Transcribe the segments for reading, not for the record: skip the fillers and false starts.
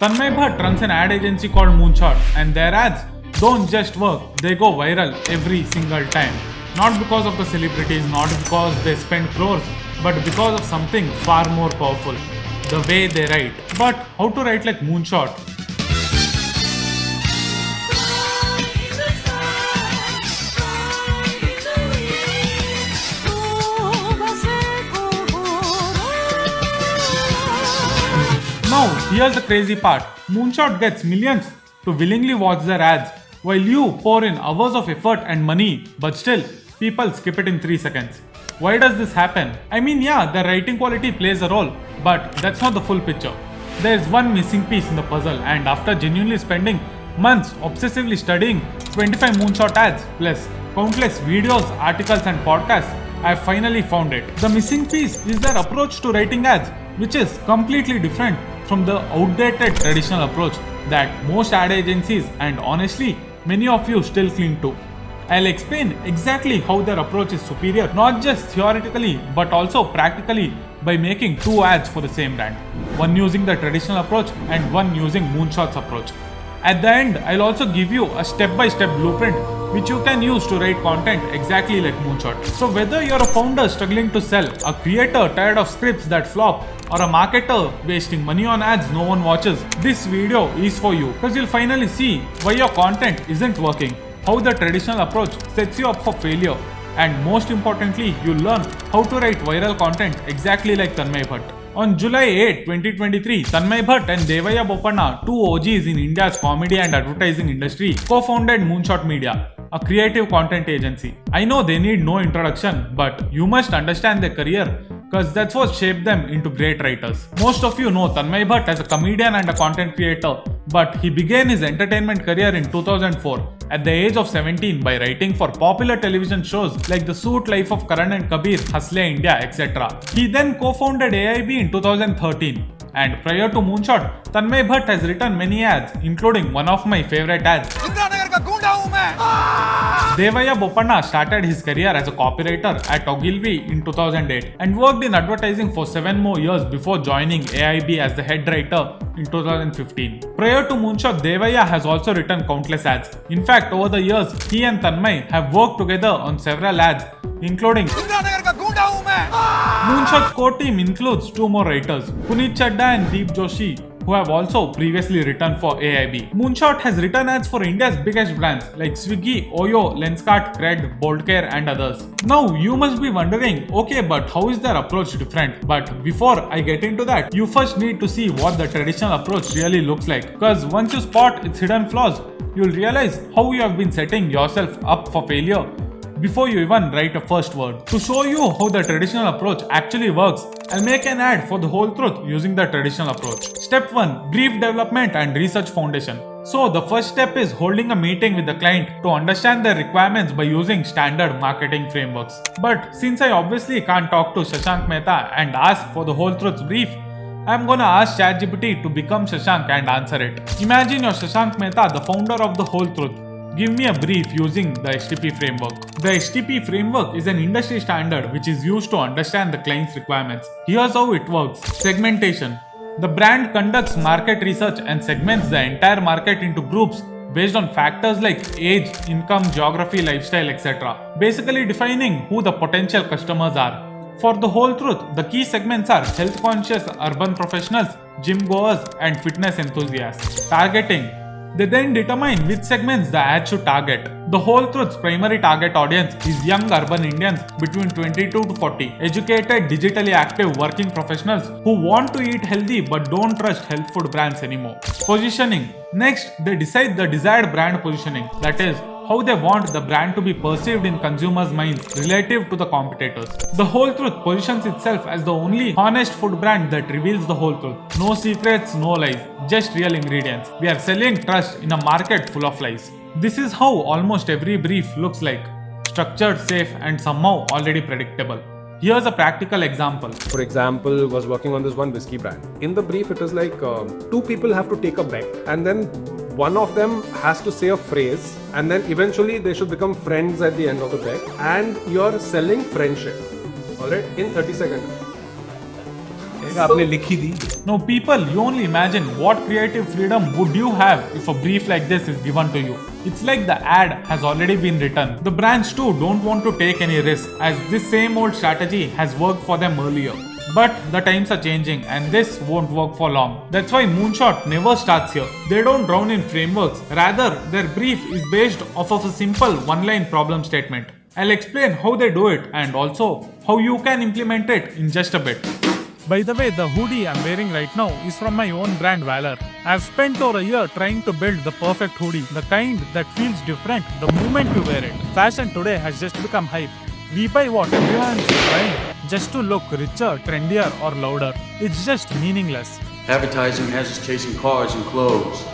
Tanmay Bhat runs an ad agency called Moonshot, and their ads don't just work, they go viral every single time. Not because of the celebrities, not because they spend crores, but because of something far more powerful, the way they write. But how to write like Moonshot? Now, here's the crazy part. Moonshot gets millions to willingly watch their ads, while you pour in hours of effort and money, but still, people skip it in 3 seconds. Why does this happen? I mean, yeah, the writing quality plays a role, but that's not the full picture. There's one missing piece in the puzzle, and after genuinely spending months obsessively studying 25 Moonshot ads, plus countless videos, articles, and podcasts, I finally found it. The missing piece is their approach to writing ads, which is completely different from the outdated traditional approach that most ad agencies and honestly many of you still cling to. I'll explain exactly how their approach is superior, not just theoretically but also practically, by making 2 ads for the same brand, one using the traditional approach and one using Moonshot's approach. At the end, I'll also give you a step-by-step blueprint which you can use to write content exactly like Moonshot. So whether you're a founder struggling to sell, a creator tired of scripts that flop, or a marketer wasting money on ads no one watches, this video is for you, because you'll finally see why your content isn't working, how the traditional approach sets you up for failure, and most importantly, you'll learn how to write viral content exactly like Tanmay Bhat. On July 8, 2023, Tanmay Bhat and Devaya Bopanna, 2 OGs in India's comedy and advertising industry, co-founded Moonshot Media, a creative content agency. I know they need no introduction, but you must understand their career, because that's what shaped them into great writers. Most of you know Tanmay Bhat as a comedian and a content creator, but he began his entertainment career in 2004 at the age of 17 by writing for popular television shows like The Suit Life of Karan and Kabir, Hasle India, etc. He then co-founded AIB in 2013. And prior to Moonshot, Tanmay Bhat has written many ads, including one of my favorite ads. Devaya Bopanna started his career as a copywriter at Ogilvy in 2008 and worked in advertising for 7 more years before joining AIB as the head writer in 2015. Prior to Moonshot, Devaya has also written countless ads. In fact, over the years, he and Tanmay have worked together on several ads, including Moonshot's core team includes 2 more writers, Puneet Chadda and Deep Joshi, who have also previously written for AIB. Moonshot has written ads for India's biggest brands like Swiggy, Oyo, Lenskart, Cred, Boldcare and others. Now you must be wondering, okay, but how is their approach different? But before I get into that, you first need to see what the traditional approach really looks like, because once you spot its hidden flaws, you'll realize how you have been setting yourself up for failure before you even write a first word. To show you how the traditional approach actually works, I'll make an ad for The Whole Truth using the traditional approach. Step 1. Brief development and research foundation. So the first step is holding a meeting with the client to understand their requirements by using standard marketing frameworks. But since I obviously can't talk to Shashank Mehta and ask for The Whole Truth's brief, I'm gonna ask ChatGPT to become Shashank and answer it. Imagine you're Shashank Mehta, the founder of The Whole Truth. Give me a brief using the HTP framework. The HTP framework is an industry standard which is used to understand the client's requirements. Here's how it works. Segmentation. The brand conducts market research and segments the entire market into groups based on factors like age, income, geography, lifestyle, etc. Basically defining who the potential customers are. For The Whole Truth, the key segments are health-conscious urban professionals, gym goers, and fitness enthusiasts. Targeting. They then determine which segments the ad should target. The Whole Truth's primary target audience is young urban Indians between 22 to 40, educated, digitally active working professionals who want to eat healthy but don't trust health food brands anymore. Positioning. Next, they decide the desired brand positioning, that is, how they want the brand to be perceived in consumers' minds relative to the competitors. The Whole Truth positions itself as the only honest food brand that reveals the whole truth. No secrets, no lies, just real ingredients. We are selling trust in a market full of lies. This is how almost every brief looks like. Structured, safe, and somehow already predictable. Here's a practical example. For example, was working on this one whiskey brand. In the brief, it is like 2 people have to take a bet, and then one of them has to say a phrase, and then eventually they should become friends at the end of the bet, and you're selling friendship, alright, in 30 seconds. आपने लिखी दी. Now, people, you only imagine what creative freedom would you have if a brief like this is given to you. It's like the ad has already been written. The brands too don't want to take any risk, as this same old strategy has worked for them earlier. But the times are changing and this won't work for long. That's why Moonshot never starts here. They don't drown in frameworks. Rather, their brief is based off of a simple one-line problem statement. I'll explain how they do it and also how you can implement it in just a bit. By the way, the hoodie I'm wearing right now is from my own brand Valor. I've spent over a year trying to build the perfect hoodie, the kind that feels different the moment you wear it. Fashion today has just become hype. We buy what everyone is buying just to look richer, trendier or louder. It's just meaningless. Advertising has us chasing cars and clothes,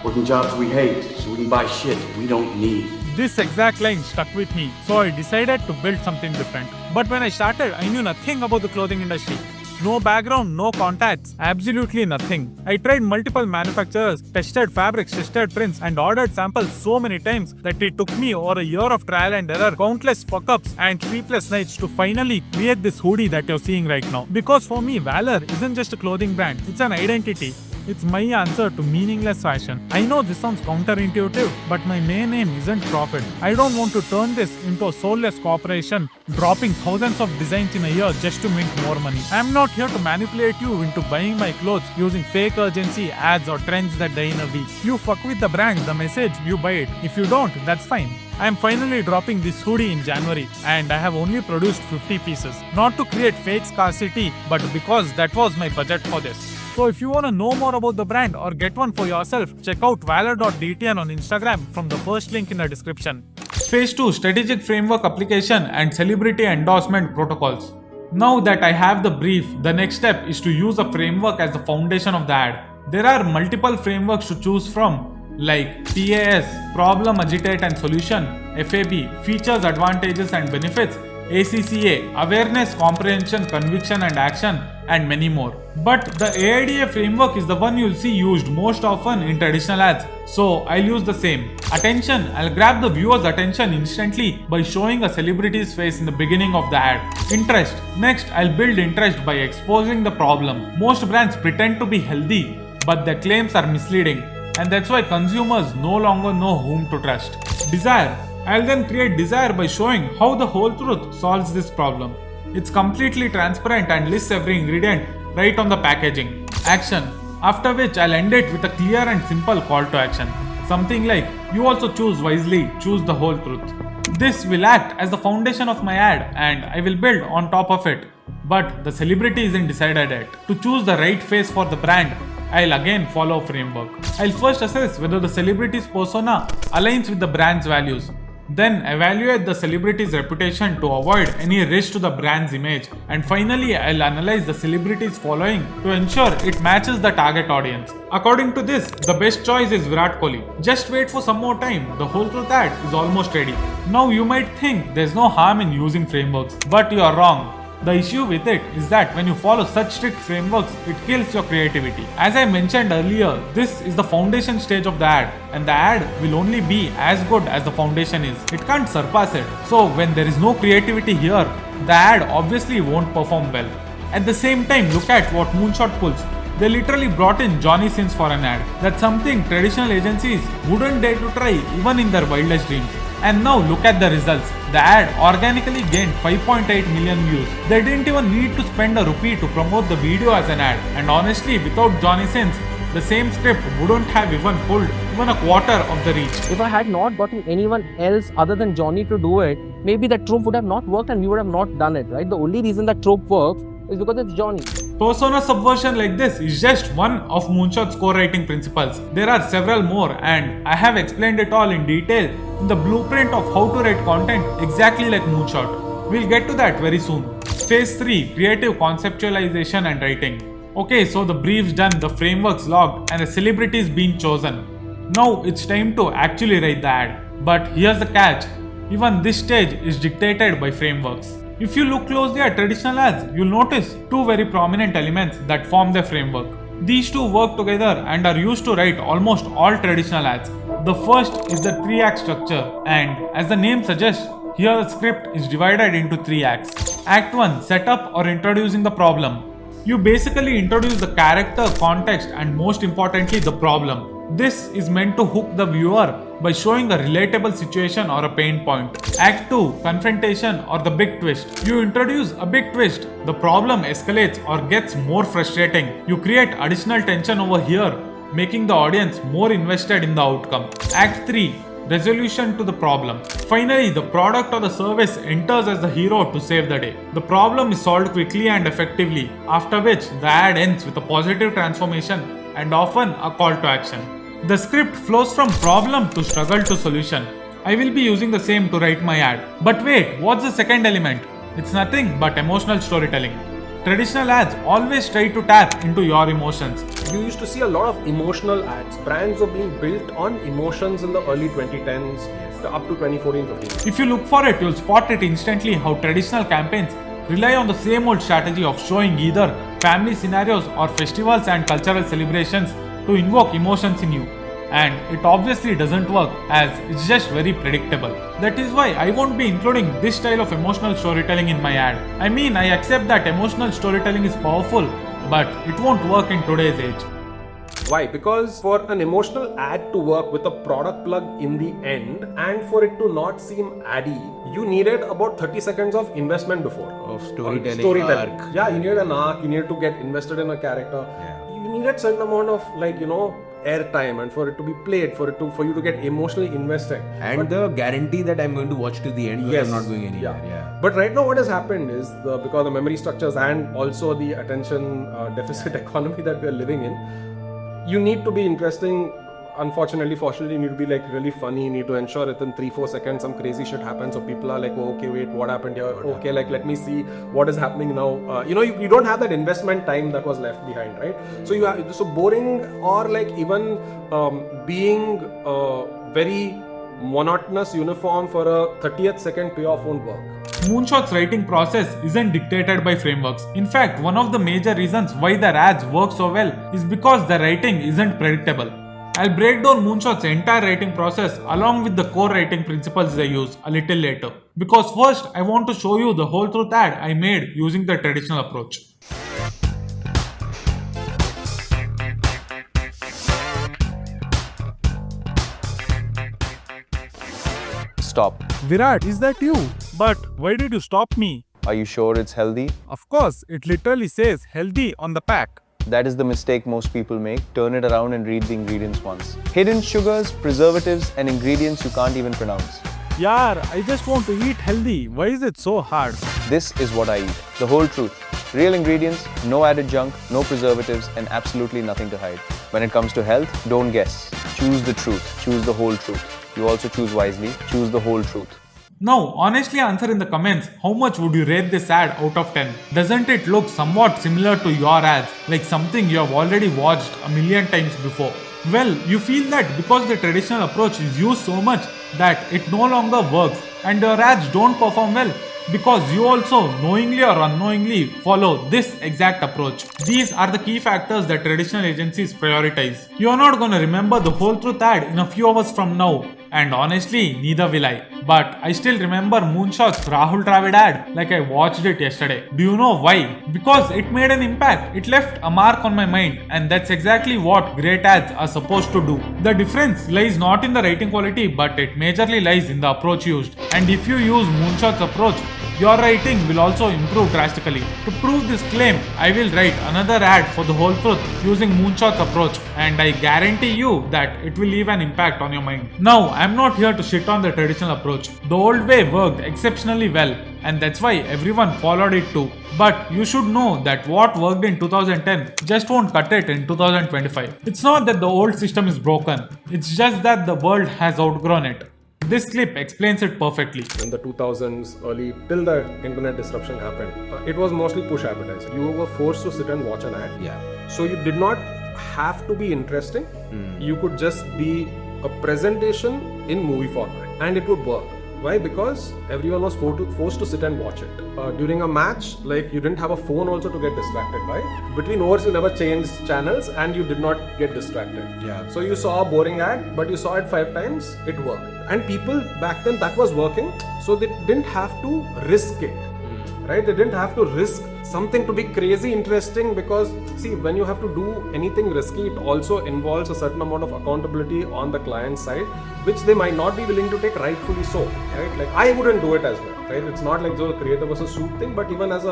working jobs we hate so we can buy shit we don't need. This exact line stuck with me, so I decided to build something different. But when I started, I knew nothing about the clothing industry. No background, no contacts, absolutely nothing. I tried multiple manufacturers, tested fabrics, tested prints, and ordered samples so many times that it took me over a year of trial and error, countless fuck-ups, and sleepless nights to finally create this hoodie that you're seeing right now. Because for me, Valor isn't just a clothing brand, it's an identity. It's my answer to meaningless fashion. I know this sounds counterintuitive, but my main aim isn't profit. I don't want to turn this into a soulless corporation, dropping thousands of designs in a year just to mint more money. I'm not here to manipulate you into buying my clothes using fake urgency, ads or trends that die in a week. You fuck with the brand, the message, you buy it. If you don't, that's fine. I am finally dropping this hoodie in January and I have only produced 50 pieces. Not to create fake scarcity, but because that was my budget for this. So if you want to know more about the brand or get one for yourself, check out valor.dtn on Instagram from the first link in the description. Phase 2, Strategic Framework Application and Celebrity Endorsement Protocols. Now that I have the brief, the next step is to use a framework as the foundation of the ad. There are multiple frameworks to choose from, like PAS, Problem, Agitate and Solution, FAB, Features, Advantages and Benefits, ACCA, Awareness, Comprehension, Conviction and Action, and many more. But the AIDA framework is the one you'll see used most often in traditional ads, so I'll use the same. Attention, I'll grab the viewer's attention instantly by showing a celebrity's face in the beginning of the ad. Interest, next I'll build interest by exposing the problem. Most brands pretend to be healthy, but their claims are misleading, and that's why consumers no longer know whom to trust. Desire, I'll then create desire by showing how the whole truth solves this problem. It's completely transparent and lists every ingredient right on the packaging. Action, after which I'll end it with a clear and simple call to action. Something like, you also choose wisely, choose the whole truth. This will act as the foundation of my ad and I will build on top of it. But the celebrity isn't decided yet. To choose the right face for the brand, I'll again follow a framework. I'll first assess whether the celebrity's persona aligns with the brand's values. Then evaluate the celebrity's reputation to avoid any risk to the brand's image. And finally, I'll analyze the celebrity's following to ensure it matches the target audience. According to this, the best choice is Virat Kohli. Just wait for some more time, the whole truth ad is almost ready. Now you might think there's no harm in using frameworks, but you are wrong. The issue with it is that when you follow such strict frameworks, it kills your creativity. As I mentioned earlier, this is the foundation stage of the ad, and the ad will only be as good as the foundation is. It can't surpass it. So when there is no creativity here, the ad obviously won't perform well. At the same time, look at what Moonshot pulls. They literally brought in Johnny Sins for an ad. That's something traditional agencies wouldn't dare to try even in their wildest dreams. And now look at the results. The ad organically gained 5.8 million views. They didn't even need to spend a rupee to promote the video as an ad. And honestly, without Johnny Sins, the same script wouldn't have even pulled even a quarter of the reach. If I had not gotten anyone else other than Johnny to do it, maybe that trope would have not worked and we would have not done it, right? The only reason that trope works is because it's Johnny. Persona subversion like this is just one of Moonshot's core writing principles. There are several more and I have explained it all in detail in the blueprint of how to write content exactly like Moonshot. We'll get to that very soon. Phase 3, Creative Conceptualization and Writing. Okay, so the brief's done, the framework's logged and the celebrity's been chosen. Now it's time to actually write the ad. But here's the catch, even this stage is dictated by frameworks. If you look closely at traditional ads, you'll notice two very prominent elements that form the framework. These two work together and are used to write almost all traditional ads. The first is the 3-act structure, and as the name suggests, here the script is divided into 3 acts. Act 1, setup or introducing the problem. You basically introduce the character, context, and most importantly, the problem. This is meant to hook the viewer by showing a relatable situation or a pain point. Act 2, confrontation or the big twist. You introduce a big twist, the problem escalates or gets more frustrating. You create additional tension over here, making the audience more invested in the outcome. Act 3, resolution to the problem. Finally, the product or the service enters as the hero to save the day. The problem is solved quickly and effectively, after which the ad ends with a positive transformation and often a call to action. The script flows from problem to struggle to solution. I will be using the same to write my ad. But wait, what's the second element? It's nothing but emotional storytelling. Traditional ads always try to tap into your emotions. You used to see a lot of emotional ads. Brands were being built on emotions in the early 2010s up to 2014-15. If you look for it, you'll spot it instantly how traditional campaigns rely on the same old strategy of showing either family scenarios or festivals and cultural celebrations to invoke emotions in you. And it obviously doesn't work, as it's just very predictable. That is why I won't be including this style of emotional storytelling in my ad. I mean, I accept that emotional storytelling is powerful, but it won't work in today's age. Why? Because for an emotional ad to work with a product plug in the end and for it to not seem addy, you needed about 30 seconds of investment before. Of storytelling. Arc. Yeah, you needed an arc, you needed to get invested in a character. Yeah. You needed certain amount of airtime and for it to be played, for you to get emotionally invested. And the guarantee that I'm going to watch till the end because I'm not going anywhere. Yeah. But right now what has happened is because the memory structures and also the attention deficit economy that we are living in, you need to be interesting. Unfortunately, fortunately, you need to be like really funny. You need to ensure within 3-4 seconds some crazy shit happens. So people are like, oh, okay, wait, what happened here? Okay, like let me see what is happening now. You don't have that investment time that was left behind, right? So boring or like even being very monotonous uniform for a 30th second payoff won't work. Moonshot's writing process isn't dictated by frameworks. In fact, one of the major reasons why their ads work so well is because the writing isn't predictable. I'll break down Moonshot's entire writing process along with the core writing principles they use a little later. Because first, I want to show you the whole truth ad I made using the traditional approach. Stop. Virat, is that you? But why did you stop me? Are you sure it's healthy? Of course, it literally says healthy on the pack. That is the mistake most people make. Turn it around and read the ingredients once. Hidden sugars, preservatives, and ingredients you can't even pronounce. Yaar, I just want to eat healthy. Why is it so hard? This is what I eat. The whole truth. Real ingredients, no added junk, no preservatives, and absolutely nothing to hide. When it comes to health, don't guess. Choose the truth. Choose the whole truth. You also choose wisely. Choose the whole truth. Now, honestly answer in the comments how much would you rate this ad out of 10? Doesn't it look somewhat similar to your ads, like something you have already watched a million times before? Well, you feel that because the traditional approach is used so much that it no longer works and your ads don't perform well because you also knowingly or unknowingly follow this exact approach. These are the key factors that traditional agencies prioritize. You are not gonna remember the whole truth ad in a few hours from now, and honestly, neither will I. But I still remember Moonshot's Rahul Dravid ad like I watched it yesterday. Do you know why? Because it made an impact. It left a mark on my mind, and that's exactly what great ads are supposed to do. The difference lies not in the writing quality, but it majorly lies in the approach used. And if you use Moonshot's approach, your writing will also improve drastically. To prove this claim, I will write another ad for the whole truth using Moonshot's approach, and I guarantee you that it will leave an impact on your mind. Now, I'm not here to shit on the traditional approach. The old way worked exceptionally well, and that's why everyone followed it too. But you should know that what worked in 2010 just won't cut it in 2025. It's not that the old system is broken, it's just that the world has outgrown it. This clip explains it perfectly. In the 2000s, early till the internet disruption happened, it was mostly push advertising. You were forced to sit and watch an ad. Yeah. So you did not have to be interesting. You could just be a presentation in movie format, and it would work. Why? Because everyone was forced to sit and watch it. During a match, like you didn't have a phone also to get distracted by. Between overs, you never changed channels and you did not get distracted. Yeah. So you saw a boring ad, but you saw it 5 times, it worked. And people back then, that was working, so they didn't have to risk it. Right? They didn't have to risk something to be crazy interesting, because see, when you have to do anything risky, it also involves a certain amount of accountability on the client side, which they might not be willing to take, rightfully so, right? Like I wouldn't do it as well, right? It's not like the creator versus suit thing, but even as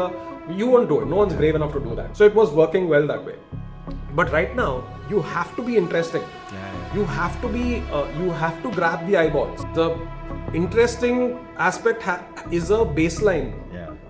you won't do it. No one's brave enough to do that. So it was working well that way. But right now, you have to be interesting. You have to be, you have to grab the eyeballs. The interesting aspect is a baseline.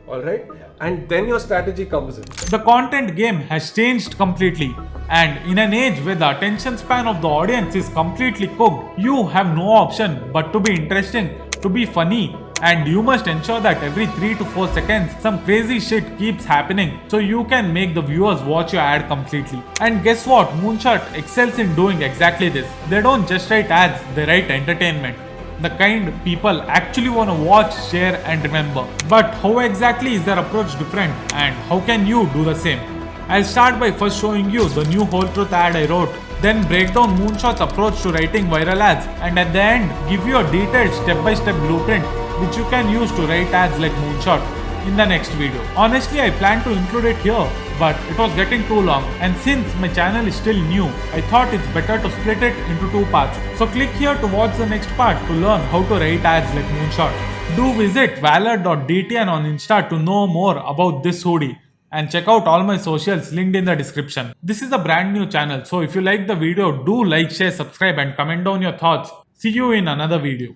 All right. And then your strategy comes in. The content game has changed completely, and in an age where the attention span of the audience is completely cooked, you have no option but to be interesting, to be funny, and you must ensure that every 3 to 4 seconds some crazy shit keeps happening so you can make the viewers watch your ad completely. And guess what? Moonshot excels in doing exactly this. They don't just write ads, they write entertainment. The kind people actually want to watch, share and remember. But how exactly is their approach different, and how can you do the same? I'll start by first showing you the new whole truth ad I wrote, then break down Moonshot's approach to writing viral ads, and at the end give you a detailed step-by-step blueprint which you can use to write ads like Moonshot in the next video. Honestly, I planned to include it here, but it was getting too long, and since my channel is still new, I thought it's better to split it into 2 parts. So click here to watch the next part to learn how to write ads like Moonshot. Do visit valor.dtn on Insta to know more about this hoodie, and check out all my socials linked in the description. This is a brand new channel, so if you like the video, do like, share, subscribe and comment down your thoughts. See you in another video.